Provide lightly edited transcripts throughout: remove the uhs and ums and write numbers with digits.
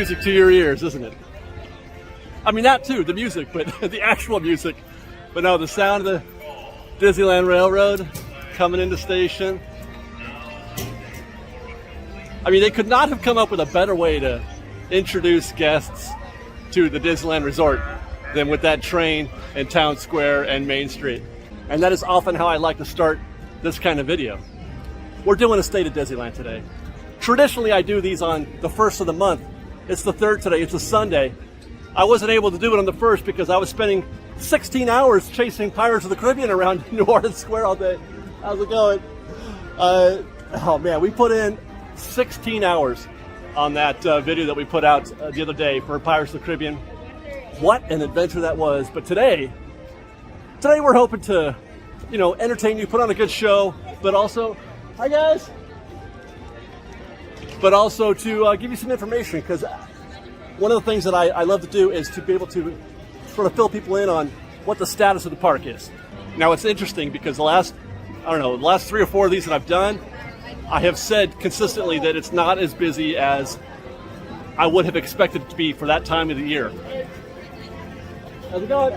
music to your ears, isn't it? I mean, that too, the music, but the actual music. But no, the sound of the Disneyland Railroad coming into station. I mean, they could not have come up with a better way to introduce guests to the Disneyland Resort than with that train in Town Square and Main Street. And that is often how I like to start this kind of video. We're doing a State of Disneyland today. Traditionally, I do these on the 1st of the month. It's the 3rd today, it's a Sunday. I wasn't able to do it on the 1st because I was spending 16 hours chasing Pirates of the Caribbean around New Orleans Square all day. How's it going? Oh man, we put in 16 hours on that video that we put out the other day for Pirates of the Caribbean. What an adventure that was. But today we're hoping to, entertain you, put on a good show, but also, hi guys, but also to give you some information, because one of the things that I love to do is to be able to sort of fill people in on what the status of the park is. Now it's interesting because the last 3 or 4 of these that I've done, I have said consistently that it's not as busy as I would have expected it to be for that time of the year. How's it going?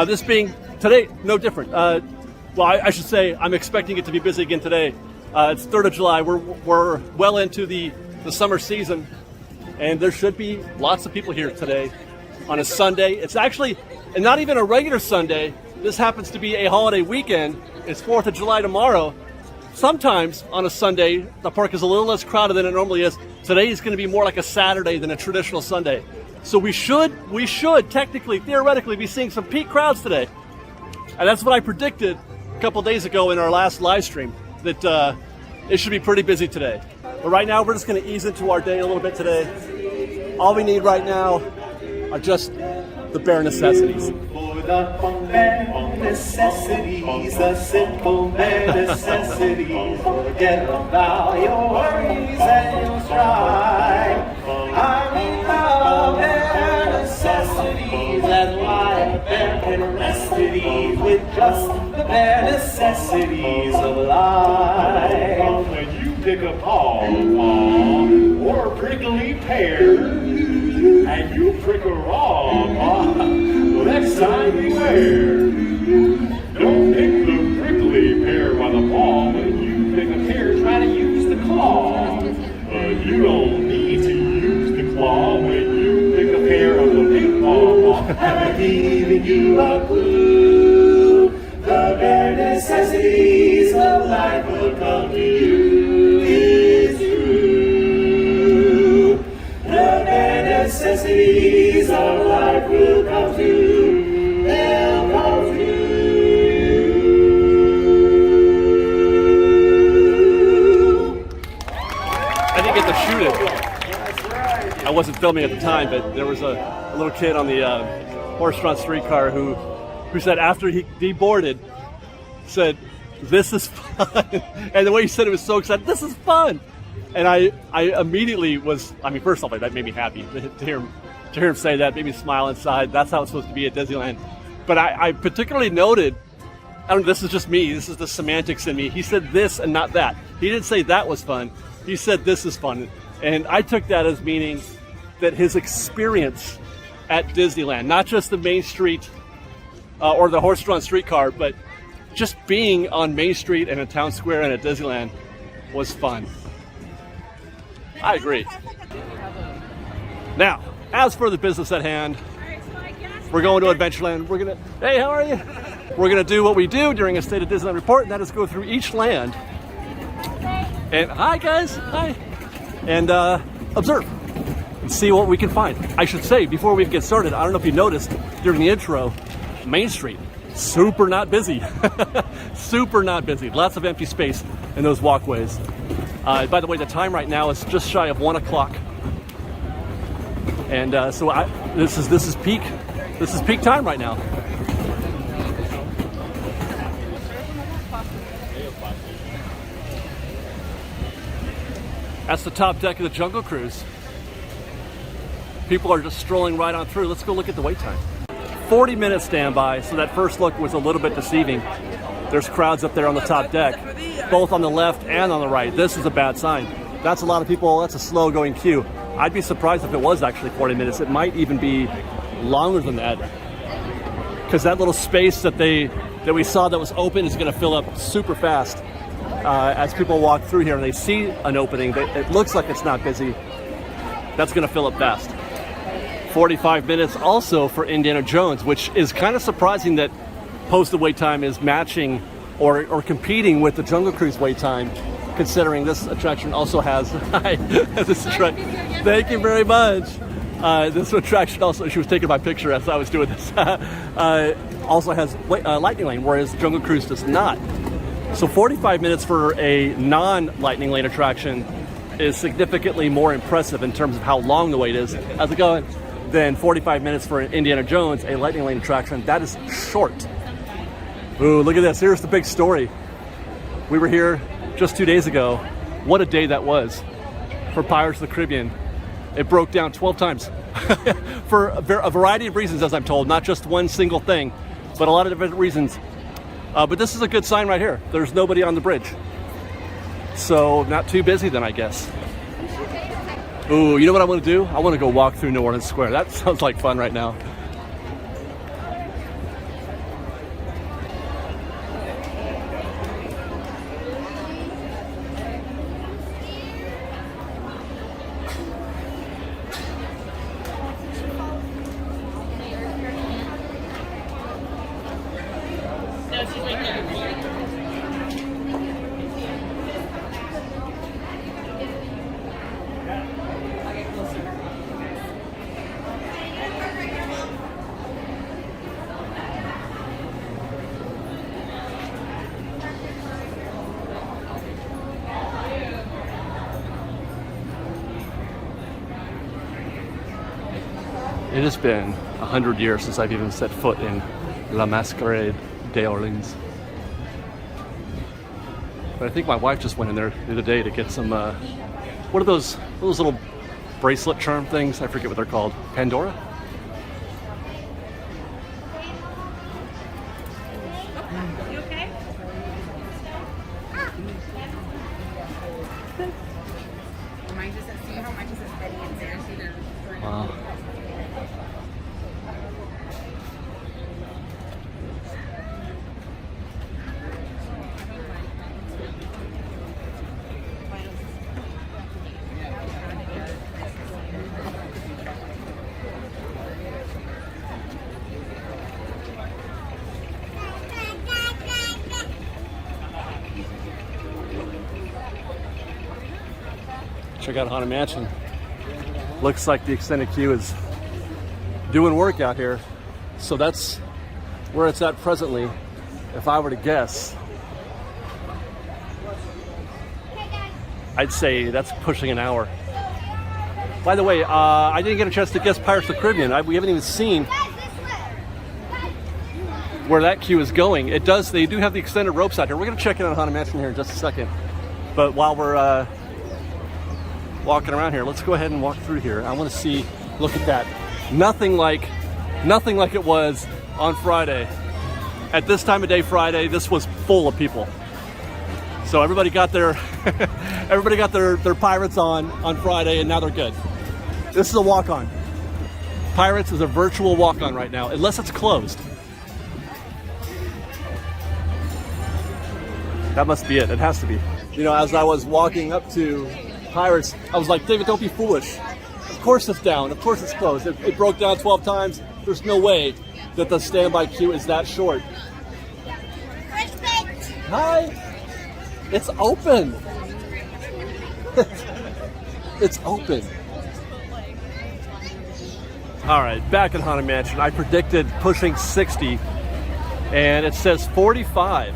This being today, no different. I should say I'm expecting it to be busy again today. It's 3rd of July. We're well into the summer season, and there should be lots of people here today on a Sunday. It's actually not even a regular Sunday. This happens to be a holiday weekend. It's 4th of July tomorrow. Sometimes on a Sunday, the park is a little less crowded than it normally is. Today is going to be more like a Saturday than a traditional Sunday. So we should technically, theoretically, be seeing some peak crowds today. And that's what I predicted a couple days ago in our last live stream, that it should be pretty busy today. But right now, we're just going to ease into our day a little bit today. All we need right now are just the bare necessities. For the bare necessities, the simple bare necessities. Forget about your worries and your strife. I mean the bare necessities, that's why a bear can rest at ease with just the bare necessities of life. When you pick a palm or a prickly pear, and you prick a raw paw, well, next time beware. Don't pick the prickly pear by the paw. When you pick a pear, try to use the claw. But you don't need to use the claw when you pick a pear of the big paw. I'm giving you a clue. The bare necessities of life will come to you. It's true. The bare necessities of life will come to you. They'll come to you. I didn't get to shoot it. I wasn't filming at the time, but there was a little kid on the Morrison streetcar who said after he deboarded, said, "This is fun." And the way he said it was so excited, "This is fun." And I immediately was, first off, that made me happy to hear him say that, made me smile inside. That's how it's supposed to be at Disneyland. But I particularly noted, this is just me, this is the semantics in me. He said this and not that. He didn't say that was fun. He said this is fun. And I took that as meaning that his experience at Disneyland, not just the Main Street or the horse-drawn streetcar, but just being on Main Street and at Town Square and at Disneyland was fun. I agree. Now, as for the business at hand, we're going to Adventureland. Hey, how are you? We're gonna do what we do during a State of Disneyland report, and that is go through each land. And hi guys, hi. And observe and see what we can find. I should say, before we get started, I don't know if you noticed during the intro, Main Street, super not busy. Super not busy. Lots of empty space in those walkways. By the way, the time right now is just shy of 1 o'clock. And so this is peak time right now. That's the top deck of the Jungle Cruise. People are just strolling right on through. Let's go look at the wait time. 40-minute standby, so that first look was a little bit deceiving. There's crowds up there on the top deck, both on the left and on the right. This is a bad sign. That's a lot of people. That's a slow-going queue. I'd be surprised if it was actually 40 minutes. It might even be longer than that, because that little space that we saw that was open is going to fill up super fast as people walk through here and they see an opening. It looks like it's not busy. That's going to fill up fast. 45 minutes also for Indiana Jones, which is kind of surprising that posted wait time is matching or competing with the Jungle Cruise wait time, considering this attraction also has thank you very much. This attraction also, she was taking my picture as I was doing this, also has Lightning Lane, whereas Jungle Cruise does not. So 45 minutes for a non-Lightning Lane attraction is significantly more impressive in terms of how long the wait is. How's it going? Than 45 minutes for Indiana Jones, a Lightning Lane attraction. That is short. Ooh, look at this. Here's the big story. We were here just 2 days ago. What a day that was for Pirates of the Caribbean. It broke down 12 times for a variety of reasons, as I'm told, not just one single thing, but a lot of different reasons. But this is a good sign right here. There's nobody on the bridge. So not too busy then, I guess. Ooh, you know what I want to do? I want to go walk through New Orleans Square. That sounds like fun right now. It has been 100 years since I've even set foot in La Masquerade de Orleans. But I think my wife just went in there the other day to get some, what are those little bracelet charm things? I forget what they're called. Pandora? You okay? Wow. Check out Haunted Mansion. Looks like the extended queue is doing work out here. So that's where it's at presently, if I were to guess. I'd say that's pushing an hour. By the way, I didn't get a chance to guess Pirates of the Caribbean. We haven't even seen where that queue is going. They do have the extended ropes out here. We're gonna check in on Haunted Mansion here in just a second. But while we're walking around here, let's go ahead and walk through here. I want to see, look at that. Nothing like it was on Friday. At this time of day Friday, this was full of people. So everybody got their Pirates on Friday, and now they're good. This is a walk-on. Pirates is a virtual walk-on right now, unless it's closed. That must be it. It has to be. You know, as I was walking up to Pirates, I was like, David, don't be foolish. Of course it's down. Of course it's closed. It broke down 12 times. There's no way that the standby queue is that short. Hi. It's open. It's open. All right, back at Haunted Mansion. I predicted pushing 60, and it says 45.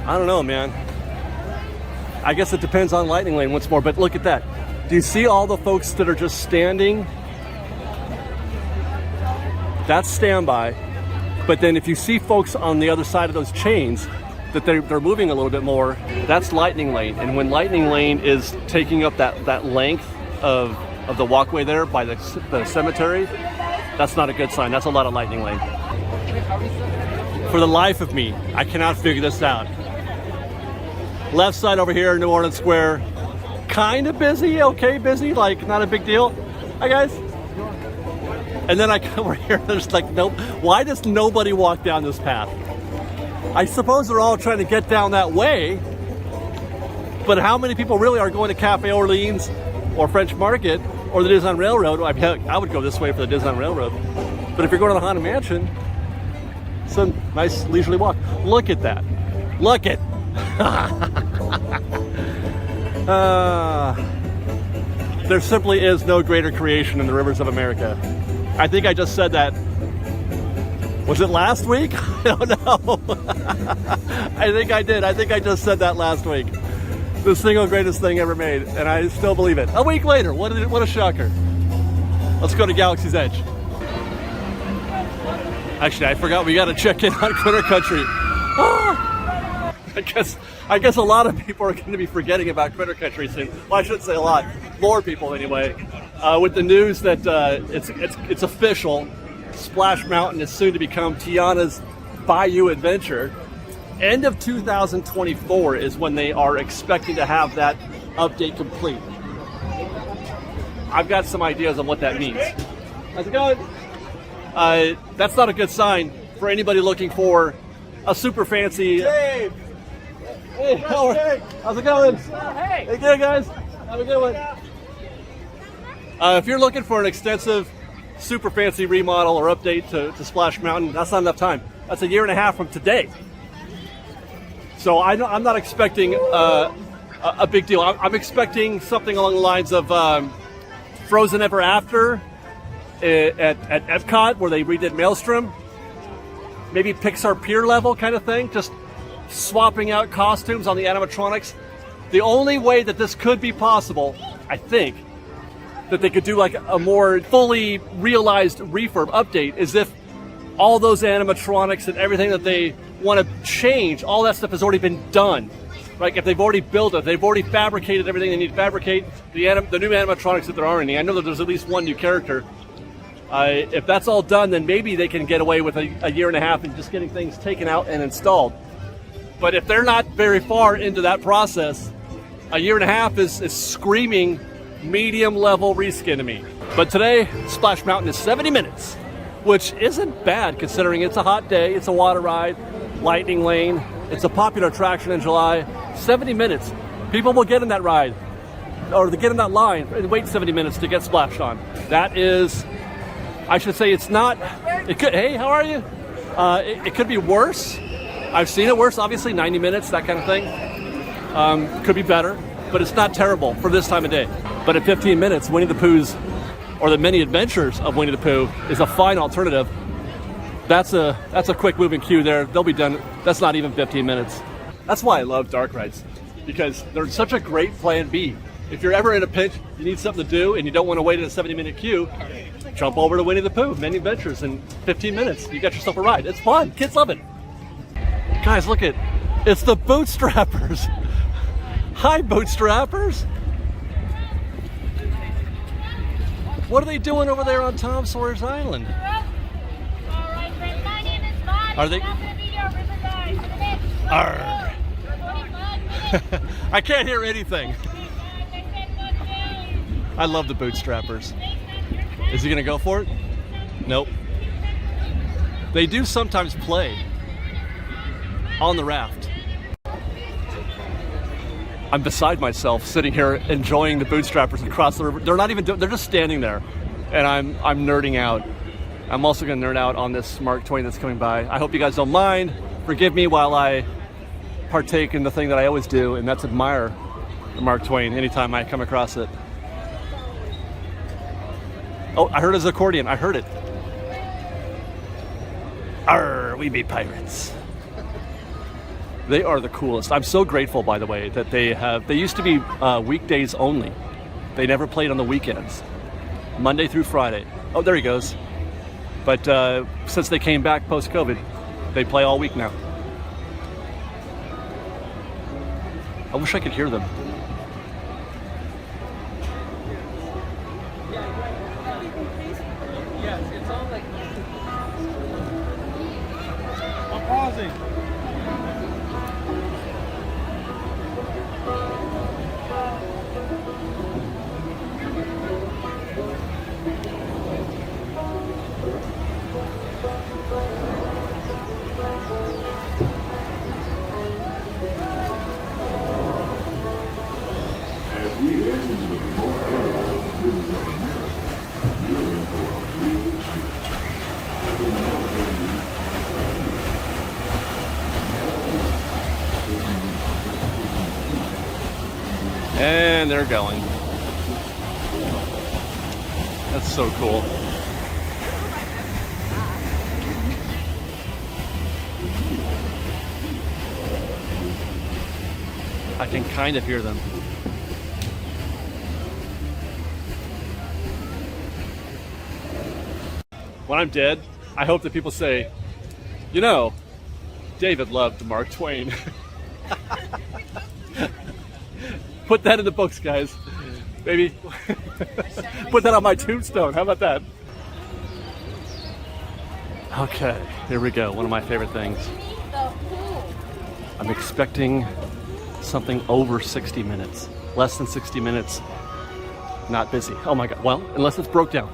I don't know, man. I guess it depends on Lightning Lane once more, but look at that. Do you see all the folks that are just standing? That's standby. But then if you see folks on the other side of those chains, that they're moving a little bit more, that's Lightning Lane. And when Lightning Lane is taking up that length of the walkway there by the cemetery, that's not a good sign. That's a lot of Lightning Lane. For the life of me, I cannot figure this out. Left side over here, New Orleans Square. kind of busy, okay busy, like not a big deal. Hi guys. And then I come over here, there's like, nope. Why does nobody walk down this path? I suppose they're all trying to get down that way, but how many people really are going to Cafe Orleans or French Market or the Disneyland Railroad? I would go this way for the Disneyland Railroad. But if you're going to the Haunted Mansion, it's a nice leisurely walk. Look at that. Look it. There simply is no greater creation in the rivers of America. I think I just said that. Was it last week? I don't know. I think I did. I think I just said that last week. The single greatest thing ever made, and I still believe it. A week later, what a shocker. Let's go to Galaxy's Edge. Actually, I forgot we got to check in on Critter Country. I guess a lot of people are going to be forgetting about Critter Country soon. Well, I shouldn't say a lot. More people, anyway. With the news that it's official, Splash Mountain is soon to become Tiana's Bayou Adventure. End of 2024 is when they are expecting to have that update complete. I've got some ideas on what that means. How's it going? That's not a good sign for anybody looking for a super fancy. Dave! Hey, how's it going? Hey! Hey, good guys. Have a good one. If you're looking for an extensive, super fancy remodel or update to Splash Mountain, that's not enough time. That's a year and a half from today. So I'm not expecting a big deal. I'm expecting something along the lines of Frozen Ever After at Epcot, where they redid Maelstrom. Maybe Pixar Pier level kind of thing, just swapping out costumes on the animatronics. The only way that this could be possible, I think, that they could do like a more fully realized refurb update is if all those animatronics and everything that they want to change, all that stuff has already been done. Right? If they've already built it, they've already fabricated everything they need to fabricate, the new animatronics that there are any. I know that there's at least one new character. If that's all done, then maybe they can get away with a year and a half and just getting things taken out and installed. But if they're not very far into that process, a year and a half is screaming medium level reskin to me. But today, Splash Mountain is 70 minutes, which isn't bad considering it's a hot day, it's a water ride, lightning lane, it's a popular attraction in July. 70 minutes. People will get in that ride, or they get in that line and wait 70 minutes to get splashed on. That is, I should say it's not, it could, hey, how are you? It could be worse. I've seen it worse, obviously, 90 minutes, that kind of thing. Could be better, but it's not terrible for this time of day. But at 15 minutes, Winnie the Pooh's, or the many adventures of Winnie the Pooh, is a fine alternative. That's a quick moving queue there. They'll be done. That's not even 15 minutes. That's why I love dark rides, because they're such a great plan B. If you're ever in a pinch, you need something to do, and you don't want to wait in a 70-minute queue, jump over to Winnie the Pooh, many adventures in 15 minutes. You got yourself a ride. It's fun. Kids love it. Guys, look it's the Bootstrappers. Hi, Bootstrappers. What are they doing over there on Tom Sawyer's Island? Alright, friends, my name is Bonnie. Are they? I'm going to be your river guide. Arr. I can't hear anything. I love the Bootstrappers. Is he going to go for it? Nope. They do sometimes play on the raft. I'm beside myself sitting here enjoying the Bootstrappers across the river. They're not even they're just standing there, and I'm nerding out. I'm also going to nerd out on this Mark Twain that's coming by. I hope you guys don't mind. Forgive me while I partake in the thing that I always do, and that's admire the Mark Twain anytime I come across it. Oh, I heard his accordion. I heard it. Arr, we be pirates. They are the coolest. I'm so grateful, by the way, that they used to be weekdays only. They never played on the weekends. Monday through Friday. Oh, there he goes. But since they came back post-COVID, they play all week now. I wish I could hear them. I'm pausing. And they're going. That's so cool. I can kind of hear them. When I'm dead, I hope that people say, you know, David loved Mark Twain. Put that in the books, guys. Maybe put that on my tombstone. How about that? Okay, here we go. One of my favorite things. I'm expecting something over 60 minutes. Less than 60 minutes. Not busy. Oh my God. Well, unless it's broke down.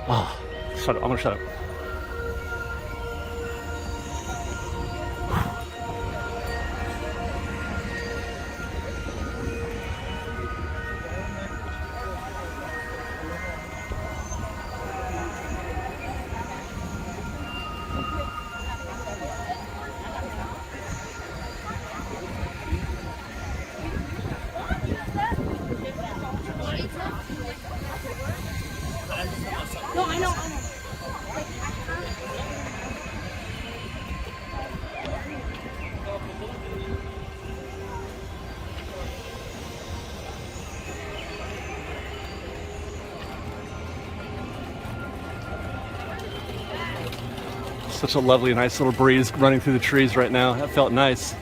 Oh, shut up. I'm gonna shut up. Such a lovely, nice little breeze running through the trees right now. That felt nice.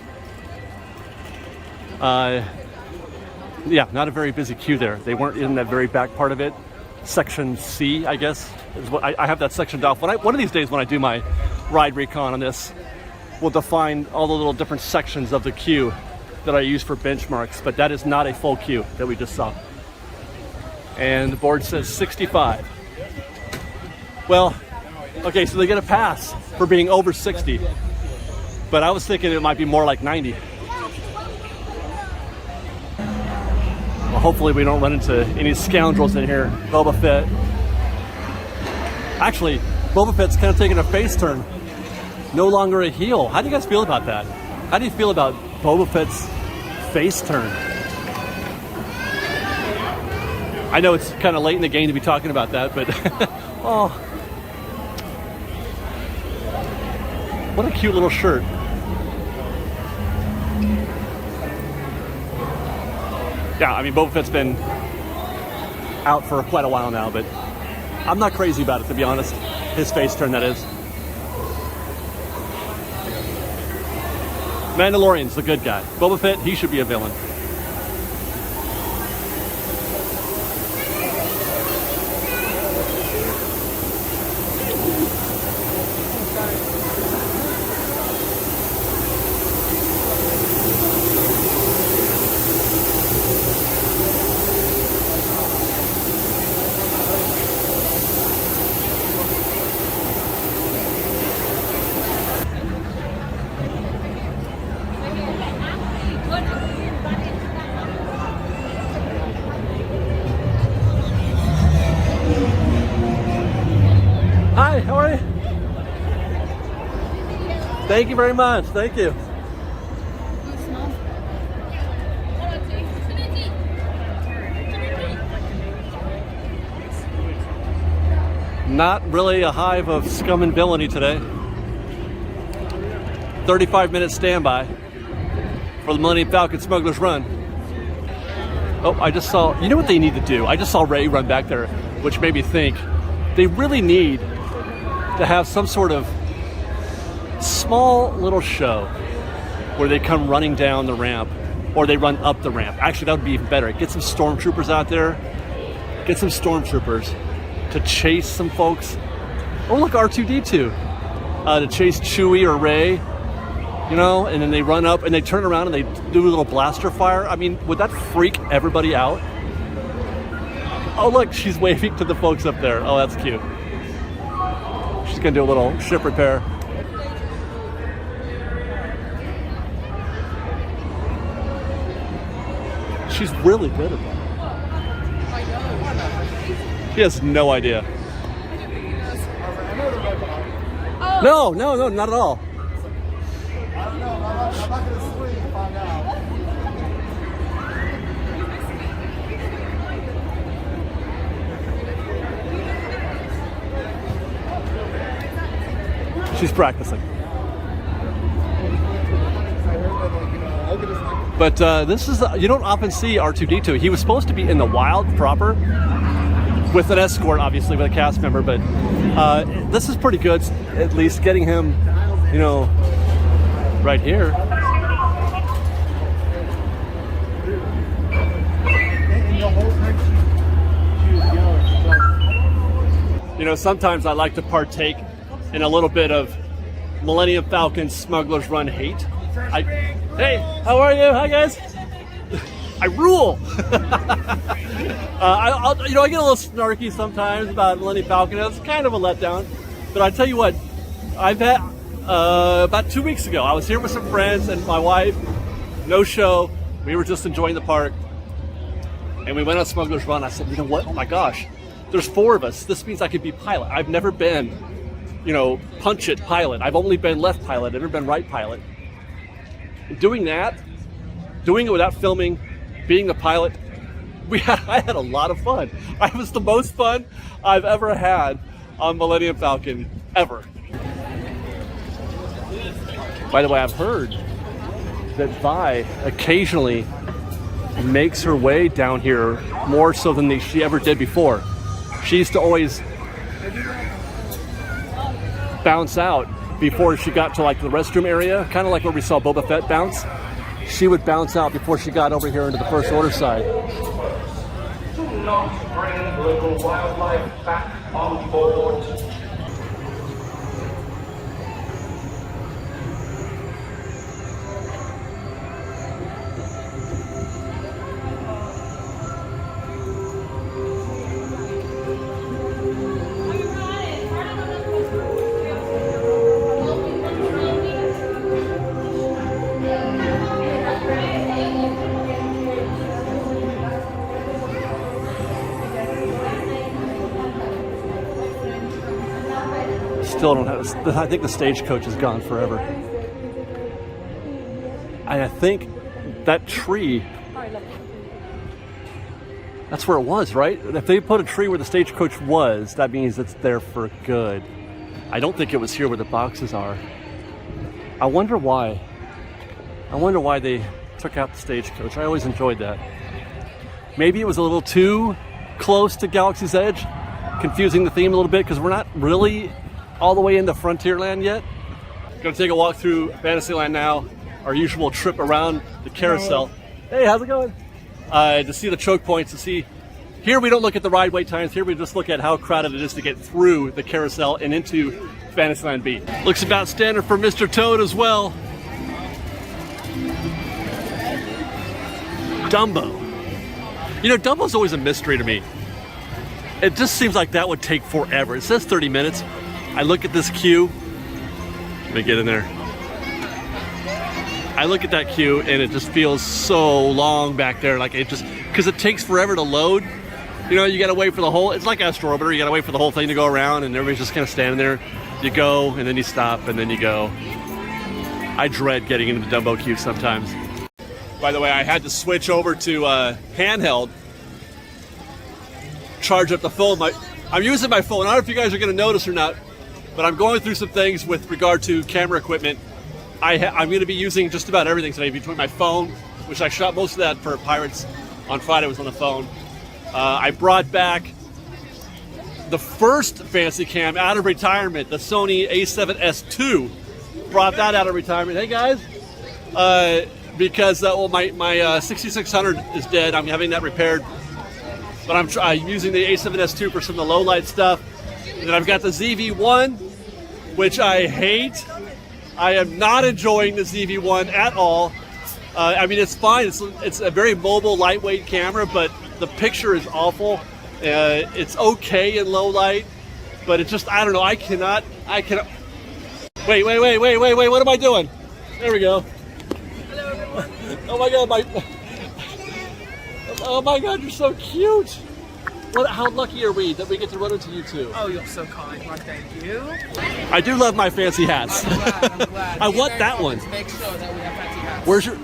Yeah, not a very busy queue there. They weren't in that very back part of it. Section C, I guess, is what I have that sectioned off. One of these days when I do my ride recon on this, we'll define all the little different sections of the queue that I use for benchmarks, but that is not a full queue that we just saw. And the board says 65. Well, okay, so they get a pass for being over 60, but I was thinking it might be more like 90. Well, hopefully we don't run into any scoundrels in here. Boba Fett. Actually, Boba Fett's kind of taking a face turn. No longer a heel. How do you guys feel about that? How do you feel about Boba Fett's face turn? I know it's kind of late in the game to be talking about that, but oh. What a cute little shirt. Yeah, I mean, Boba Fett's been out for quite a while now, but I'm not crazy about it, to be honest. His face turn, that is. Mandalorian's the good guy. Boba Fett, he should be a villain. Hi, how are you? Thank you very much. Thank you. Not really a hive of scum and villainy today. 35-minute standby for the Millennium Falcon Smugglers Run. Oh, I just saw, you know what they need to do? I just saw Ray run back there, which made me think they really need to have some sort of small little show where they come running down the ramp or they run up the ramp. Actually, that would be even better. Get some stormtroopers out there. Get some stormtroopers to chase some folks. Oh, look, R2-D2. To chase Chewie or Rey, you know, and then they run up and they turn around and they do a little blaster fire. I mean, would that freak everybody out? Oh, look, she's waving to the folks up there. Oh, that's cute. She's gonna do a little ship repair. She's really good at that. She has no idea. No, not at all. I don't know. I'm not going to swing and find out. She's practicing. But this is, you don't often see R2-D2. He was supposed to be in the wild proper with an escort, obviously, with a cast member, but this is pretty good, at least getting him, you know, right here. You know, sometimes I like to partake in a little bit of Millennium Falcon Smugglers Run hate. Hey, how are you? Hi, guys. I rule. I get a little snarky sometimes about Millennium Falcon. It's kind of a letdown. But I tell you what, I've had about 2 weeks ago, I was here with some friends and my wife. No show. We were just enjoying the park. And we went on Smugglers Run. I said, you know what? Oh my gosh. There's 4 of us. This means I could be pilot. I've never been, you know, punch it pilot. I've only been left pilot. I've never been right pilot. Doing that, doing it without filming, being a pilot, I had a lot of fun. It was the most fun I've ever had on Millennium Falcon, ever. By the way, I've heard that Vi occasionally makes her way down here more so than she ever did before. She used to always bounce out before she got to like the restroom area, kind of like where we saw Boba Fett bounce. She would bounce out before she got over here into the First Order side. Not bring local wildlife back on board. Still don't have. I think the stagecoach is gone forever. I think that tree. That's where it was, right? If they put a tree where the stagecoach was, that means it's there for good. I don't think it was here where the boxes are. I wonder why. I wonder why they took out the stagecoach. I always enjoyed that. Maybe it was a little too close to Galaxy's Edge, confusing the theme a little bit because we're not really all the way into Frontierland yet. Gonna take a walk through Fantasyland now, our usual trip around the carousel. Hey, how's it going? To see the choke points, to see, here we don't look at the ride wait times, here we just look at how crowded it is to get through the carousel and into Fantasyland B. Looks about standard for Mr. Toad as well. Dumbo. You know, Dumbo's always a mystery to me. It just seems like that would take forever. It says 30 minutes. I look at this queue. Let me get in there. I look at that queue and it just feels so long back there. Like it just, because it takes forever to load. You know, you gotta wait for the whole, it's like Astro Orbiter, you gotta wait for the whole thing to go around and everybody's just kind of standing there. You go and then you stop and then you go. I dread getting into the Dumbo queue sometimes. By the way, I had to switch over to handheld. Charge up the phone. I'm using my phone. I don't know if you guys are gonna notice or not, but I'm going through some things with regard to camera equipment. I'm going to be using just about everything today between my phone, which I shot most of that for Pirates on Friday, was on the phone. I brought back the first fancy cam out of retirement, the Sony A7S II. Brought that out of retirement. Hey guys, because well, my 6600 is dead. I'm having that repaired, but I'm using the A7S II for some of the low light stuff. And then I've got the ZV-1, which I hate. I am not enjoying the ZV-1 at all. I mean, it's fine. It's a very mobile, lightweight camera, but the picture is awful. It's okay in low light, but it just, I don't know. I cannot. Wait. What am I doing? There we go. Hello, everyone. Oh my God, you're so cute. How lucky are we that we get to run into you two? Oh, you're so kind. Well, thank you. I do love my fancy hats. I'm glad. I want that one. To make sure that we have fancy hats. Where's your?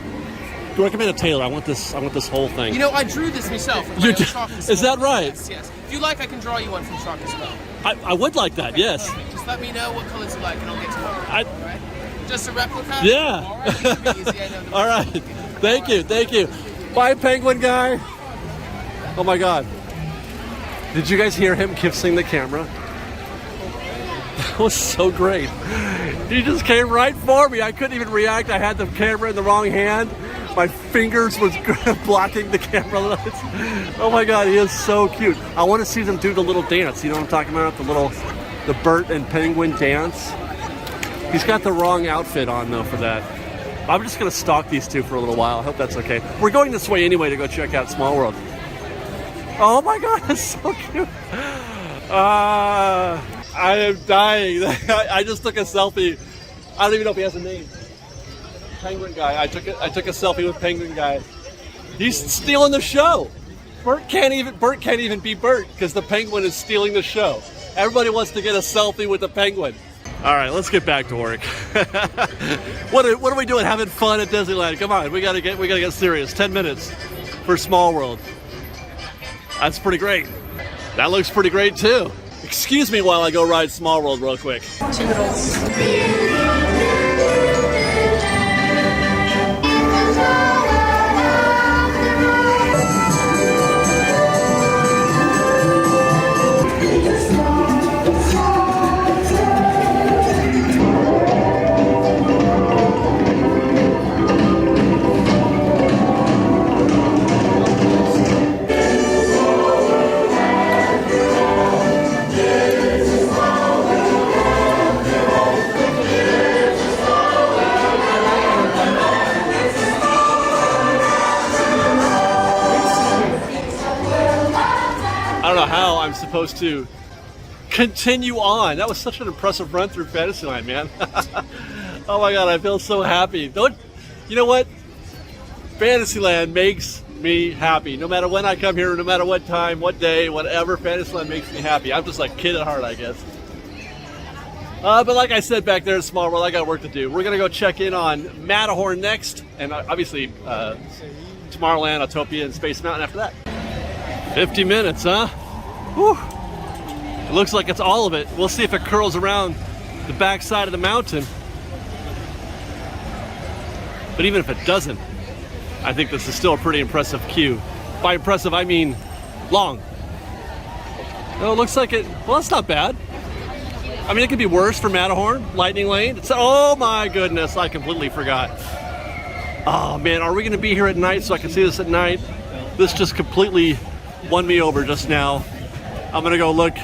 Do I come in a Taylor? I want this whole thing. You know, I drew this myself. With You my own did? chalk and Is that stuff. right? Yes. If you like, I can draw you one from chalk as well. I would like that. Yes. Perfect. Just let me know what colors you like and I'll get to work. I- All right? Just a replica? Yeah. All right, it can be easy, I know. All right. Thank you. Bye, penguin guy. Oh my God. Did you guys hear him kissing the camera? That was so great. He just came right for me. I couldn't even react. I had the camera in the wrong hand. My fingers was blocking the camera lens. Oh my God, he is so cute. I want to see them do the little dance. You know what I'm talking about? The Bert and Penguin dance. He's got the wrong outfit on though for that. I'm just gonna stalk these two for a little while. I hope that's okay. We're going this way anyway to go check out Small World. Oh my God, that's so cute. I am dying. I just took a selfie. I don't even know if he has a name. Penguin guy. I took a selfie with Penguin guy. He's stealing the show. Bert can't even be Bert because the penguin is stealing the show. Everybody wants to get a selfie with the penguin. All right, let's get back to work. What are we doing? Having fun at Disneyland? Come on, we gotta get serious. 10 minutes for Small World. That's pretty great. That looks pretty great too. Excuse me while I go ride Small World real quick. I don't know how I'm supposed to continue on. That was such an impressive run through Fantasyland, man. Oh my God, I feel so happy. You know what? Fantasyland makes me happy. No matter when I come here, no matter what time, what day, whatever, Fantasyland makes me happy. I'm just like kid at heart, I guess. But like I said back there in Small World, I got work to do. We're gonna go check in on Matterhorn next, and obviously Tomorrowland, Autopia, and Space Mountain after that. 50 minutes, huh? Whew. It looks like it's all of it. We'll see if it curls around the back side of the mountain. But even if it doesn't, I think this is still a pretty impressive queue. By impressive, I mean long. Oh, it looks like it, well, it's not bad. I mean, it could be worse for Matterhorn, Lightning Lane. Oh my goodness, I completely forgot. Oh man, are we gonna be here at night so I can see this at night? This just completely won me over just now. I'm gonna go look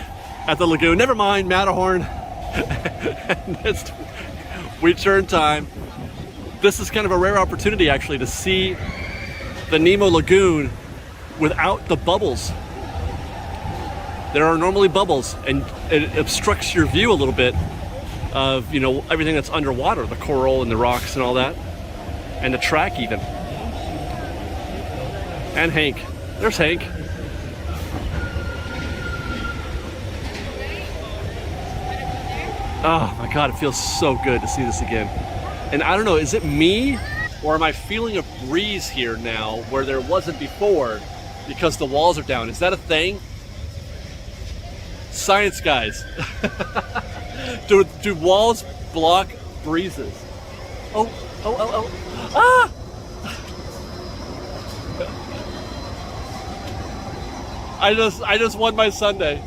at the lagoon. Never mind, Matterhorn. It's return time. This is kind of a rare opportunity actually to see the Nemo Lagoon without the bubbles. There are normally bubbles and it obstructs your view a little bit of, you know, everything that's underwater, the coral and the rocks and all that, and the track even. And Hank. There's Hank. Oh my God, it feels so good to see this again. And I don't know, is it me or am I feeling a breeze here now where there wasn't before because the walls are down? Is that a thing? Science guys. do walls block breezes? Oh. Ah! I just won my Sunday.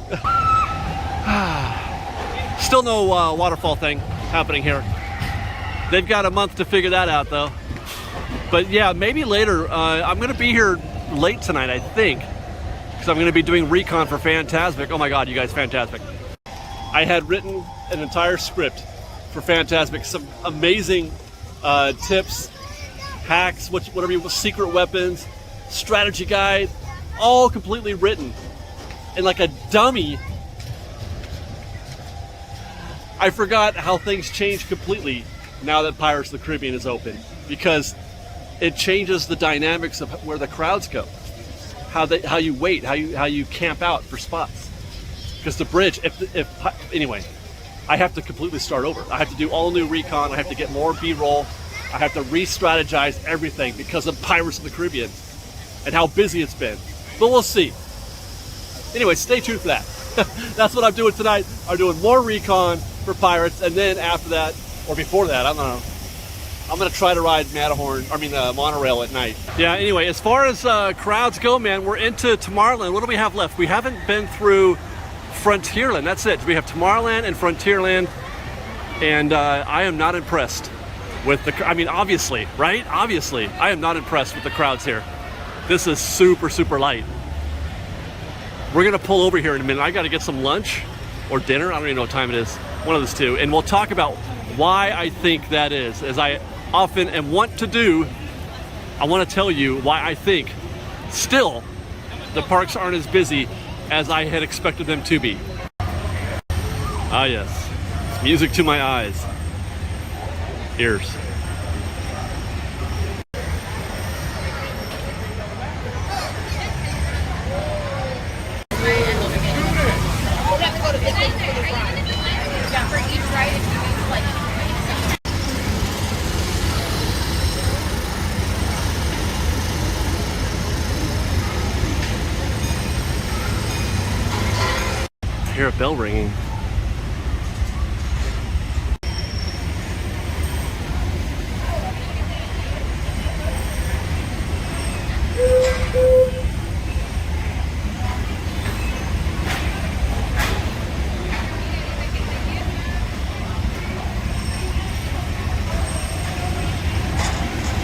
Still no waterfall thing happening here. They've got a month to figure that out though. But yeah, maybe later. I'm gonna be here late tonight, I think, because I'm gonna be doing recon for Fantasmic. Oh my God, you guys, Fantasmic. I had written an entire script for Fantasmic, some amazing tips, hacks, whatever you want, secret weapons, strategy guide, all completely written. And like a dummy, I forgot how things change completely now that Pirates of the Caribbean is open, because it changes the dynamics of where the crowds go, how you wait, how you camp out for spots. Because the bridge, anyway, I have to completely start over. I have to do all new recon. I have to get more B-roll. I have to re-strategize everything because of Pirates of the Caribbean and how busy it's been. But we'll see. Anyway, stay tuned for that. That's what I'm doing tonight. I'm doing more recon for Pirates, and then after that, or before that, I don't know. I'm gonna try to ride monorail at night. Yeah, anyway, as far as crowds go, man, we're into Tomorrowland. What do we have left? We haven't been through Frontierland. That's it. We have Tomorrowland and Frontierland, and I am not impressed with the, obviously, right? Obviously, I am not impressed with the crowds here. This is super, super light. We're gonna pull over here in a minute. I gotta get some lunch or dinner. I don't even know what time it is. One of those two. And we'll talk about why I think that is. As I often and want to do, I want to tell you why I think still the parks aren't as busy as I had expected them to be. Ah yes, it's music to my eyes, ears. I hear a bell ringing.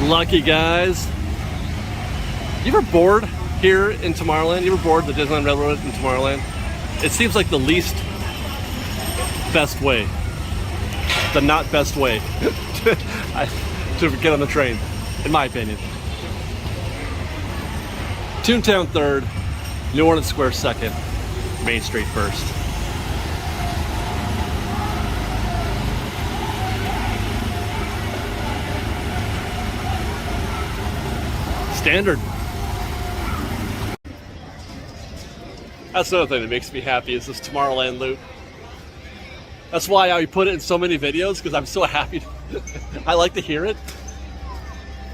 Lucky guys. You ever bored here in Tomorrowland? You ever bored the Disneyland Railroad in Tomorrowland? It seems like the least best way, the not best way to get on the train, in my opinion. Toontown third, New Orleans Square second, Main Street first. Standard. That's another thing that makes me happy is this Tomorrowland loot. That's why I put it in so many videos, because I'm so happy. I like to hear it.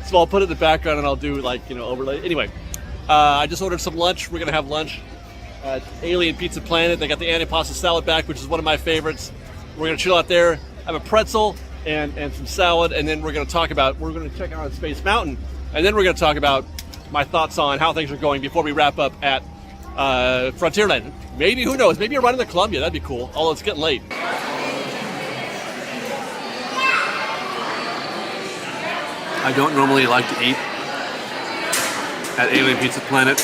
So I'll put it in the background and I'll do overlay. Anyway, I just ordered some lunch. We're gonna have lunch at Alien Pizza Planet. They got the antipasta salad back, which is one of my favorites. We're gonna chill out there, have a pretzel and some salad, and then we're gonna check out Space Mountain, and then we're gonna talk about my thoughts on how things are going before we wrap up at Frontierland. Maybe, who knows, maybe you're running to Columbia, that'd be cool, although it's getting late. I don't normally like to eat at Alien Pizza Planet.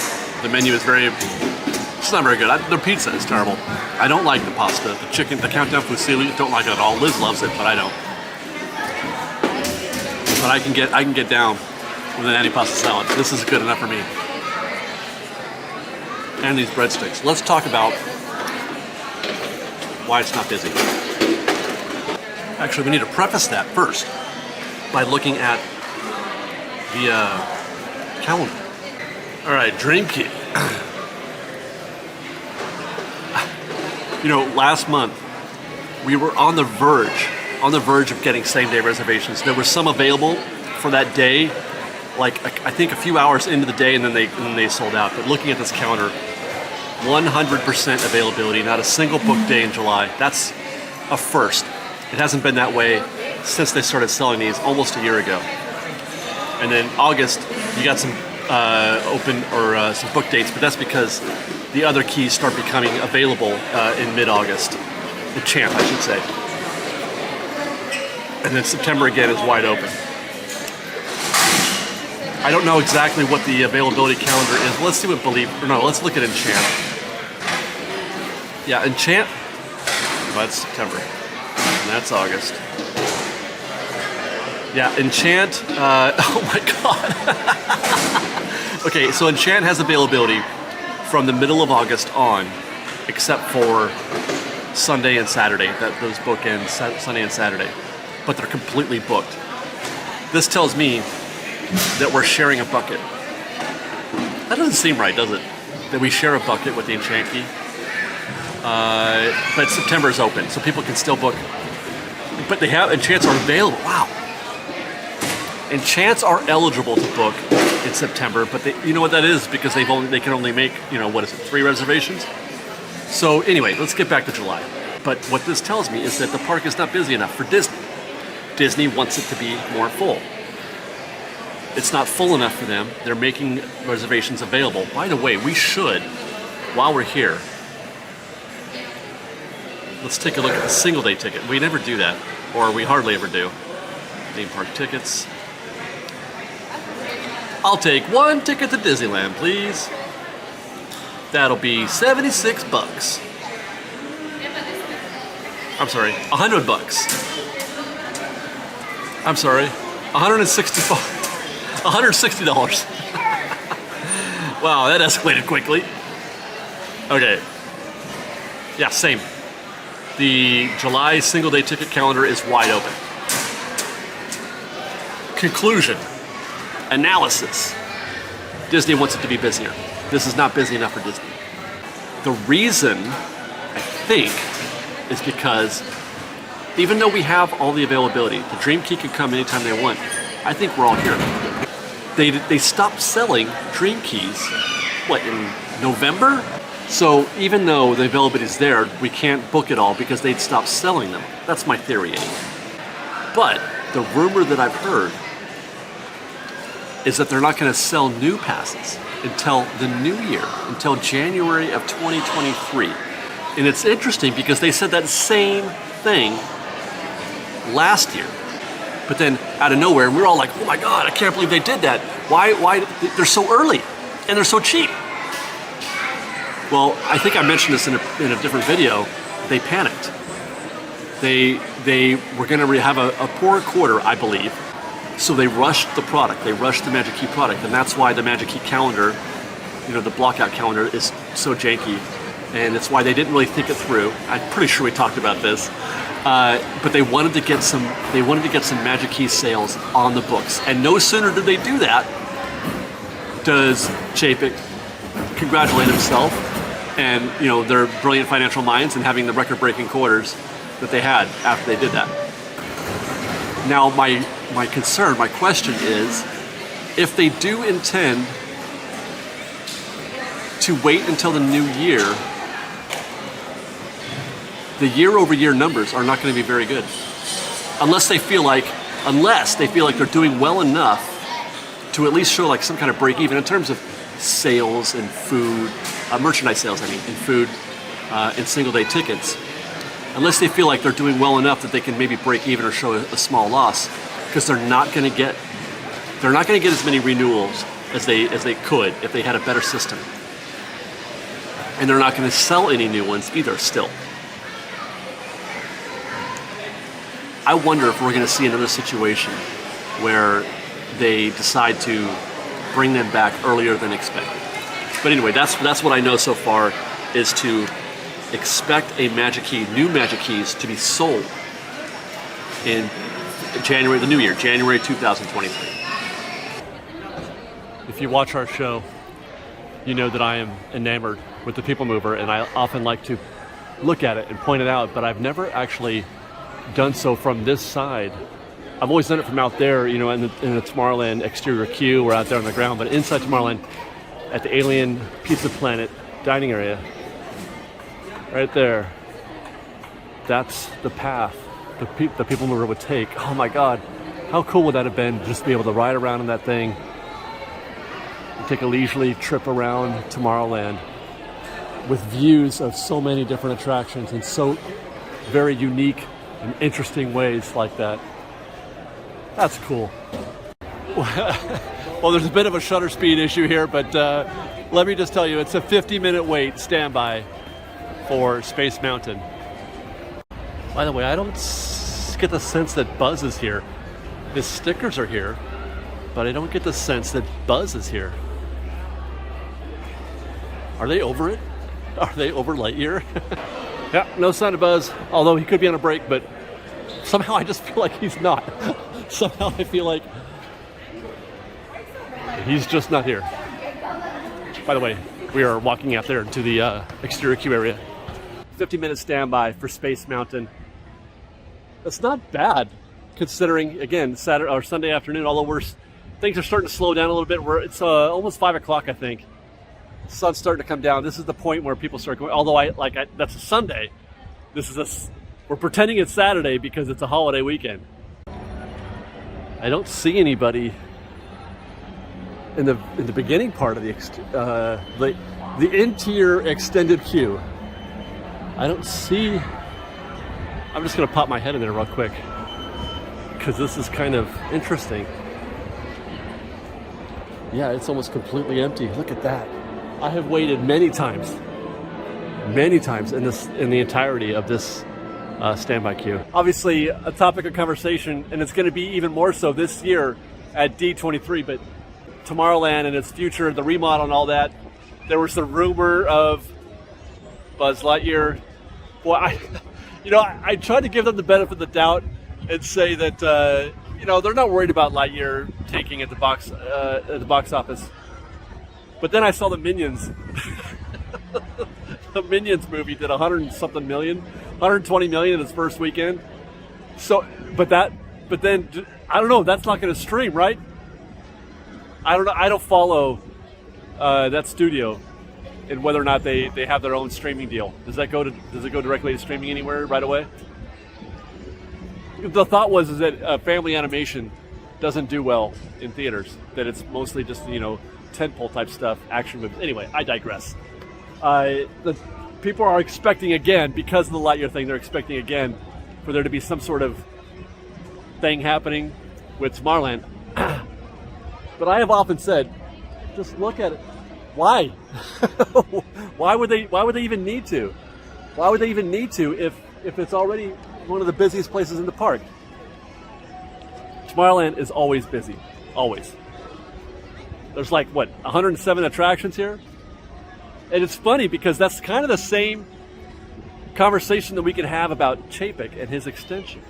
The menu is it's not very good. Their pizza is terrible. I don't like the pasta, the chicken, the countdown fusilli, don't like it at all. Liz loves it, but I don't. But I can get down with an antipasta salad. This is good enough for me. And these breadsticks. Let's talk about why it's not busy. Actually, we need to preface that first by looking at the calendar. All right, Dream Key. Last month we were on the verge of getting same-day reservations. There were some available for that day, like I think a few hours into the day, and then they sold out. But looking at this calendar, 100% availability, not a single book day in July. That's a first. It hasn't been that way since they started selling these almost a year ago. And then August, you got some open or some book dates, but that's because the other keys start becoming available in mid-August. Enchant, I should say. And then September again is wide open. I don't know exactly what the availability calendar is. Let's see what let's look at Enchant. Yeah, Enchant, that's September, and that's August. Yeah, Enchant, oh my God. Okay, so Enchant has availability from the middle of August on, except for Sunday and Saturday, those bookends, Sunday and Saturday, but they're completely booked. This tells me that we're sharing a bucket. That doesn't seem right, does it? That we share a bucket with the Enchant key. But September is open, so people can still book. But Enchants are available. Wow. Enchants are eligible to book in September, but you know what that is? Because they can only make 3 reservations. So anyway, let's get back to July. But what this tells me is that the park is not busy enough for Disney. Disney wants it to be more full. It's not full enough for them. They're making reservations available. By the way, we should, while we're here, let's take a look at the single day ticket. We never do that, or we hardly ever do. Theme park tickets. I'll take one ticket to Disneyland, please. That'll be 76 bucks. I'm sorry, 100 bucks. I'm sorry, $160. Wow, that escalated quickly. Okay. Yeah, same. The July single day ticket calendar is wide open. Conclusion. Analysis. Disney wants it to be busier. This is not busy enough for Disney. The reason, I think, is because even though we have all the availability, the Dream Key can come anytime they want. I think we're all here. They stopped selling Dream Keys, what, in November? So even though the availability is there, we can't book it all because they'd stopped selling them. That's my theory anyway. But the rumor that I've heard is that they're not going to sell new passes until the new year, until January of 2023. And it's interesting because they said that same thing last year. But then out of nowhere, we were all like, oh my God, I can't believe they did that. Why? They're so early and they're so cheap. Well, I think I mentioned this in a different video. They panicked. They were going to have a poor quarter, I believe. So they rushed the product. They rushed the Magic Key product. And that's why the Magic Key calendar, the blockout calendar is so janky. And it's why they didn't really think it through. I'm pretty sure we talked about this. But they wanted to get some Magic Key sales on the books. And no sooner did they do that, does Chapek congratulate himself and their brilliant financial minds and having the record-breaking quarters that they had after they did that. Now my concern, my question is, if they do intend to wait until the new year, the year-over-year numbers are not going to be very good, unless they feel like they're doing well enough to at least show like some kind of break even in terms of sales and food, merchandise sales, and food and single day tickets. Unless they feel like they're doing well enough that they can maybe break even or show a small loss, because they're not going to get as many renewals as they could if they had a better system, and they're not going to sell any new ones either. Still, I wonder if we're going to see another situation where they decide to bring them back earlier than expected. But anyway, that's what I know so far, is to expect a Magic Key, new Magic Keys to be sold in January, the new year, January 2023. If you watch our show, you know that I am enamored with the People Mover, and I often like to look at it and point it out, but I've never actually done so from this side. I've always done it from out there, in the Tomorrowland exterior queue or out there on the ground, but inside Tomorrowland at the Alien Pizza Planet dining area, right there, that's the path the People Mover would take. Oh my God, how cool would that have been, just to be able to ride around in that thing and take a leisurely trip around Tomorrowland with views of so many different attractions in so very unique and interesting ways like that. That's cool. Well, there's a bit of a shutter speed issue here, but let me just tell you, it's a 50-minute wait standby for Space Mountain. By the way, I don't get the sense that Buzz is here. His stickers are here, but I don't get the sense that Buzz is here. Are they over it? Are they over Lightyear? Yeah, no sign of Buzz, although he could be on a break, but somehow I just feel like he's not. Somehow I feel like he's just not here. By the way, we are walking out there to the exterior queue area. 50-minute standby for Space Mountain. That's not bad, considering, again, Saturday or Sunday afternoon, although things are starting to slow down a little bit. It's almost 5 o'clock, I think. The sun's starting to come down. This is the point where people start going, although that's a Sunday, we're pretending it's Saturday because it's a holiday weekend. I don't see anybody in the beginning part of the interior extended queue. I don't see. I'm just gonna pop my head in there real quick because this is kind of interesting. Yeah, it's almost completely empty. Look at that. I have waited many times in the entirety of this standby queue. Obviously, a topic of conversation, and it's going to be even more so this year at D23. But Tomorrowland and its future, the remodel and all that. There was the rumor of Buzz Lightyear. Well, I tried to give them the benefit of the doubt and say that they're not worried about Lightyear taking at the box office. But then I saw the Minions. The Minions movie did 120 million in its first weekend. So, but then I don't know. That's not going to stream, right? I don't know. I don't follow that studio and whether or not they have their own streaming deal. Does it go directly to streaming anywhere right away? The thought was that family animation doesn't do well in theaters. That it's mostly just tentpole type stuff, action movies. Anyway, I digress. The people are expecting again, because of the Lightyear thing, they're expecting again for there to be some sort of thing happening with Tomorrowland. But I have often said, just look at it. Why? Why would they even need to? Why would they even need to if it's already one of the busiest places in the park? Tomorrowland is always busy. Always. There's 107 attractions here? And it's funny because that's kind of the same conversation that we can have about Chapek and his extension.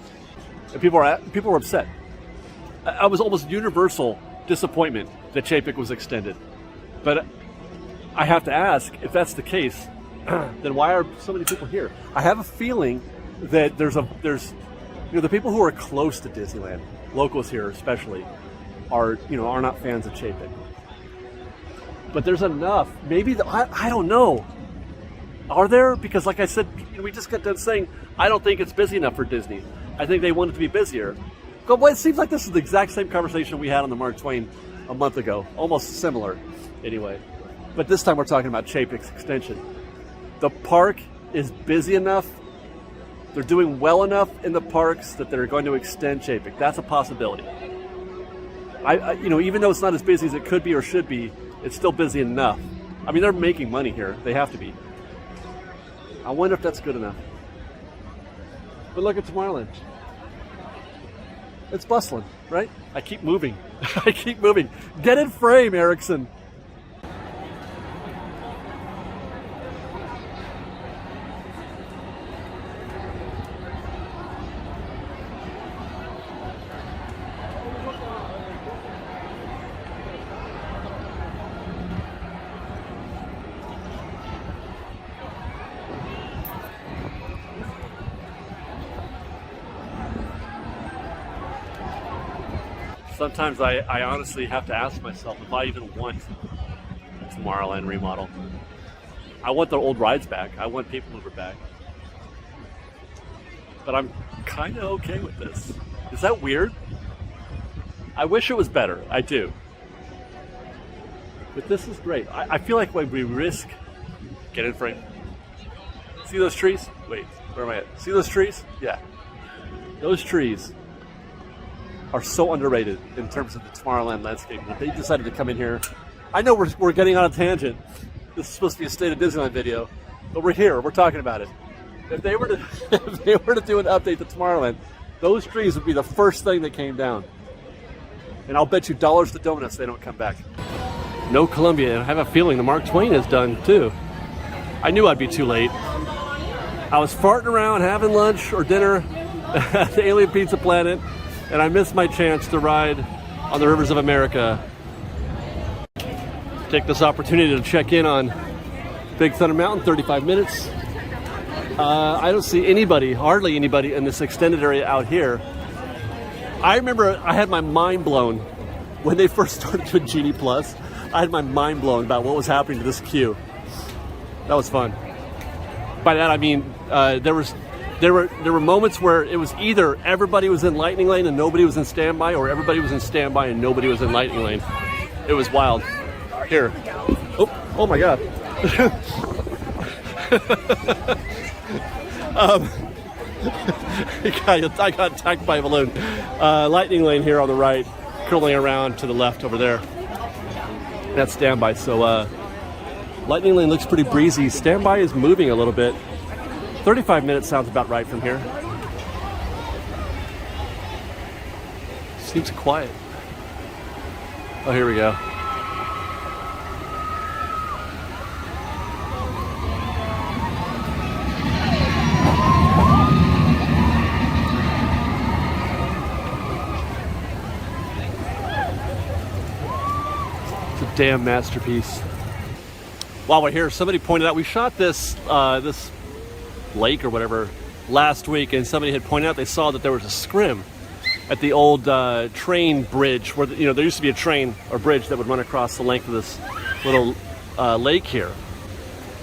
And people were upset. I was almost universal disappointment that Chapek was extended. But I have to ask, if that's the case, then why are so many people here? I have a feeling that there's the people who are close to Disneyland, locals here especially, are not fans of Chapek. But there's enough. Maybe I don't know. Are there? Because like I said, we just got done saying I don't think it's busy enough for Disney. I think they want it to be busier. But it seems like this is the exact same conversation we had on the Mark Twain a month ago. Almost similar, anyway. But this time we're talking about Chapek's extension. The park is busy enough. They're doing well enough in the parks that they're going to extend Chapek. That's a possibility. Even though it's not as busy as it could be or should be, it's still busy enough. I mean, they're making money here. They have to be. I wonder if that's good enough. But look at Tomorrowland. It's bustling, right? I keep moving. I keep moving. Get in frame, Erickson. Sometimes I honestly have to ask myself if I even want a Tomorrowland remodel. I want the old rides back. I want People Mover back. But I'm kind of okay with this. Is that weird? I wish it was better. I do. But this is great. I feel like when we risk... Get in frame. See those trees? Wait, where am I at? See those trees? Yeah. Those trees are so underrated in terms of the Tomorrowland landscape that they decided to come in here. I know we're getting on a tangent. This is supposed to be a State of Disneyland video, but we're here. We're talking about it. If they were to do an update to Tomorrowland, those trees would be the first thing that came down. And I'll bet you dollars to donuts they don't come back. No Columbia, and I have a feeling the Mark Twain is done too. I knew I'd be too late. I was farting around having lunch or dinner at the Alien Pizza Planet, and I missed my chance to ride on the Rivers of America. Take this opportunity to check in on Big Thunder Mountain, 35 minutes. I don't see anybody, hardly anybody in this extended area out here. I remember I had my mind blown when they first started doing Genie Plus. I had my mind blown about what was happening to this queue. That was fun. By that I mean there was There were moments where it was either everybody was in lightning lane and nobody was in standby, or everybody was in standby and nobody was in lightning lane. It was wild. Here. Oh my God. I got attacked by a balloon. Lightning lane here on the right, curling around to the left over there. That's standby. So lightning lane looks pretty breezy. Standby is moving a little bit. 35 minutes sounds about right from here. Seems quiet. Oh, here we go. It's a damn masterpiece. While we're here, somebody pointed out we shot this this lake or whatever last week, and somebody had pointed out they saw that there was a scrim at the old train bridge where there used to be a train or bridge that would run across the length of this little lake here.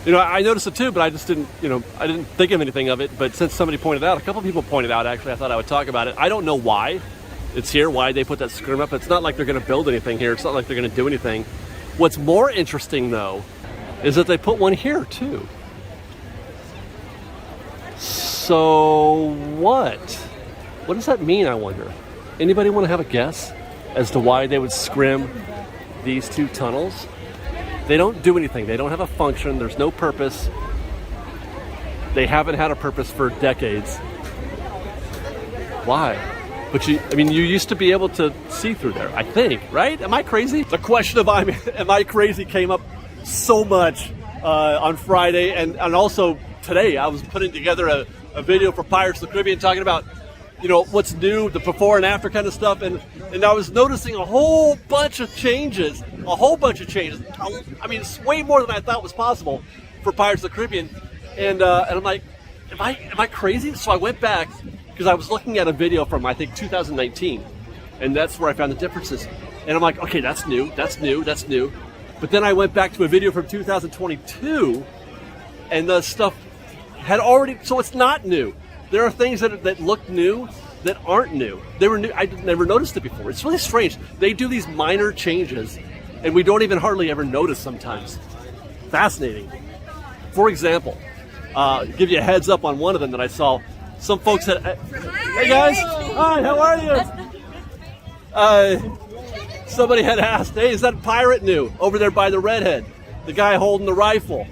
I noticed it too, but I just didn't I didn't think of anything of it. But since somebody pointed out, a couple people pointed out, actually, I thought I would talk about it. I don't know why it's here, why they put that scrim up. It's not like they're going to build anything here. It's not like they're going to do anything. What's more interesting though is that they put one here too. So what? What does that mean, I wonder? Anybody want to have a guess as to why they would scrim these two tunnels? They don't do anything. They don't have a function. There's no purpose. They haven't had a purpose for decades. Why? But you used to be able to see through there, I think, right? Am I crazy? The question of am I crazy came up so much on Friday and also today. I was putting together a video for Pirates of the Caribbean talking about what's new, the before and after kind of stuff, and I was noticing a whole bunch of changes. I mean, it's way more than I thought was possible for Pirates of the Caribbean, and I'm like, am I crazy? So I went back because I was looking at a video from I think 2019, and that's where I found the differences. And I'm like, okay, that's new. But then I went back to a video from 2022, and the stuff had already, so it's not new. There are things that look new that aren't new. They were new. I never noticed it before. It's really strange. They do these minor changes, and we don't even hardly ever notice sometimes. Fascinating. For example, give you a heads up on one of them that I saw. Some folks said, "Hey guys, hi, how are you?" Somebody had asked, "Hey, is that pirate new over there by the redhead? The guy holding the rifle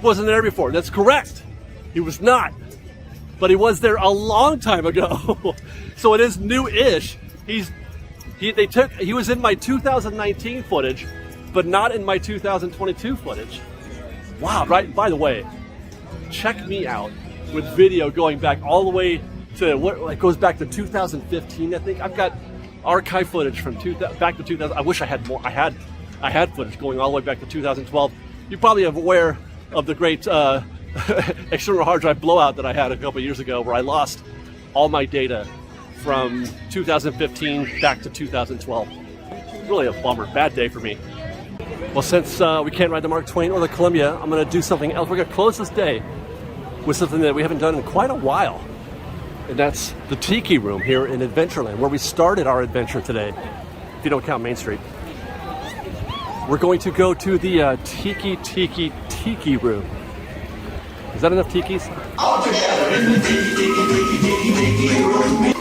wasn't there before." That's correct. He was not, but he was there a long time ago. So it is new-ish. He was in my 2019 footage, but not in my 2022 footage. Wow, right? By the way, check me out with video going back all the way to it goes back to 2015. I think I've got archive footage from back to 2000. I wish I had more. I had footage going all the way back to 2012. You're probably aware of the great external hard drive blowout that I had a couple years ago, where I lost all my data from 2015 back to 2012. Really a bummer. Bad day for me. Well, since we can't ride the Mark Twain or the Columbia, I'm going to do something else. We're going to close this day with something that we haven't done in quite a while, and that's the Tiki Room here in Adventureland, where we started our adventure today, if you don't count Main Street. We're going to go to the Tiki Room. Is that enough tikis? All together in the Tiki Room.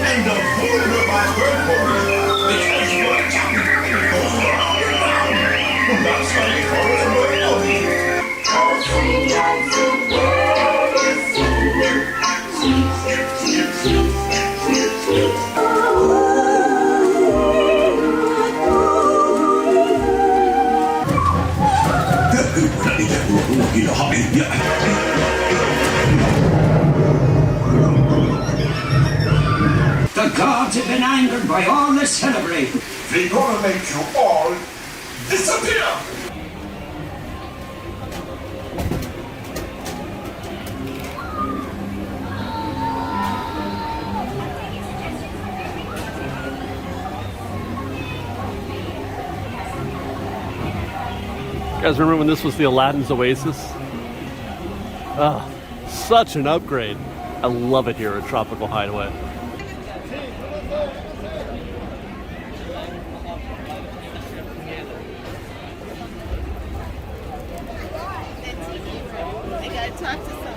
And the food of my word for it. Because you're not studying for it, but the gods have been angered by all this celebrating. they're gonna make you all disappear. You guys remember when this was the Aladdin's Oasis? Oh, such an upgrade. I love it here at Tropical Hideaway. I gotta talk to somebody.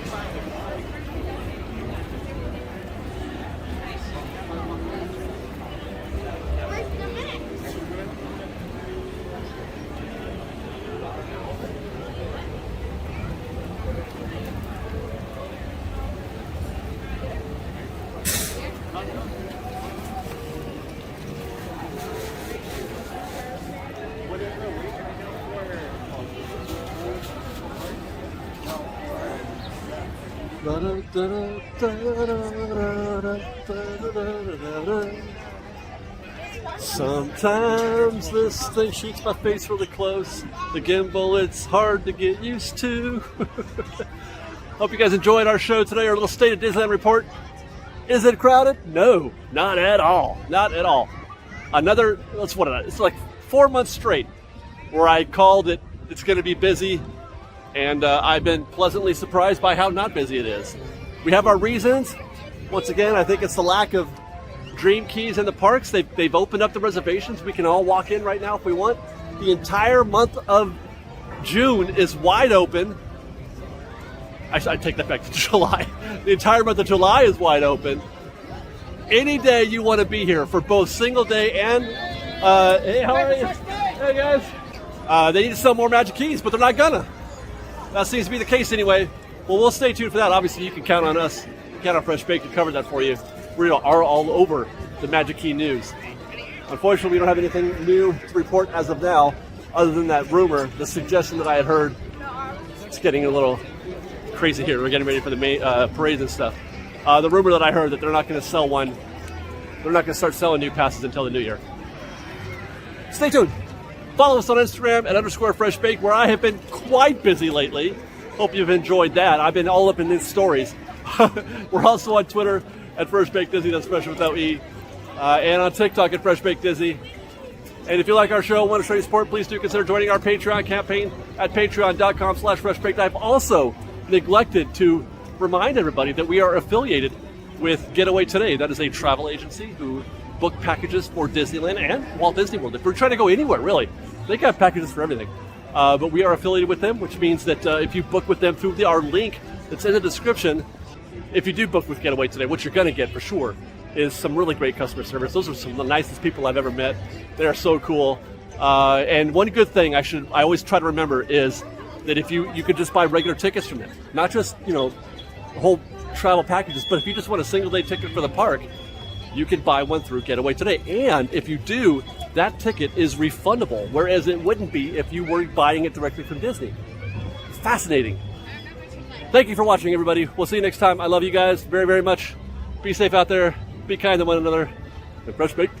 Sometimes this thing shoots my face really close. The gimbal, it's hard to get used to. Hope you guys enjoyed our show today, our little State of Disneyland report. Is it crowded? No, not at all. Not at all. Another, it's like 4 months straight where I called it, it's going to be busy, and I've been pleasantly surprised by how not busy it is. We have our reasons. Once again, I think it's the lack of dream keys in the parks. They've opened up the reservations. We can all walk in right now if we want. The entire month of June is wide open. I take that back to July. The entire month of July is wide open. Any day you want to be here for both single day and hey, how are you? Hey guys. They need to sell more magic keys, but they're not gonna. That seems to be the case anyway. Well, we'll stay tuned for that. Obviously, you can count on us. Count on Fresh Baked to cover that for you. We are all over the Magic Key news. Unfortunately, we don't have anything new to report as of now, other than that rumor, the suggestion that I had heard. It's getting a little crazy here. We're getting ready for the main, parades and stuff. The rumor that I heard that they're not going to sell one. They're not going to start selling new passes until the new year. Stay tuned. Follow us on Instagram at _FreshBake, where I have been quite busy lately. Hope you've enjoyed that. I've been all up in these stories. We're also on Twitter at Fresh Baked Disney, that's Fresh without E, and on TikTok at Fresh Baked Disney. And if you like our show and want to show your support, please do consider joining our Patreon campaign at patreon.com/freshbaked. I've also neglected to remind everybody that we are affiliated with GetAwayToday. That is a travel agency who book packages for Disneyland and Walt Disney World. If we're trying to go anywhere, really, they got packages for everything. But we are affiliated with them, which means that if you book with them through our link that's in the description, if you do book with GetAwayToday, what you're going to get for sure is some really great customer service. Those are some of the nicest people I've ever met. They are so cool. And one good thing I always try to remember is that if you could just buy regular tickets from them, not just, whole travel packages, but if you just want a single day ticket for the park, you can buy one through GetAwayToday. And if you do, that ticket is refundable, whereas it wouldn't be if you were buying it directly from Disney. Fascinating. Thank you for watching, everybody. We'll see you next time. I love you guys very, very much. Be safe out there. Be kind to one another. And Fresh Baked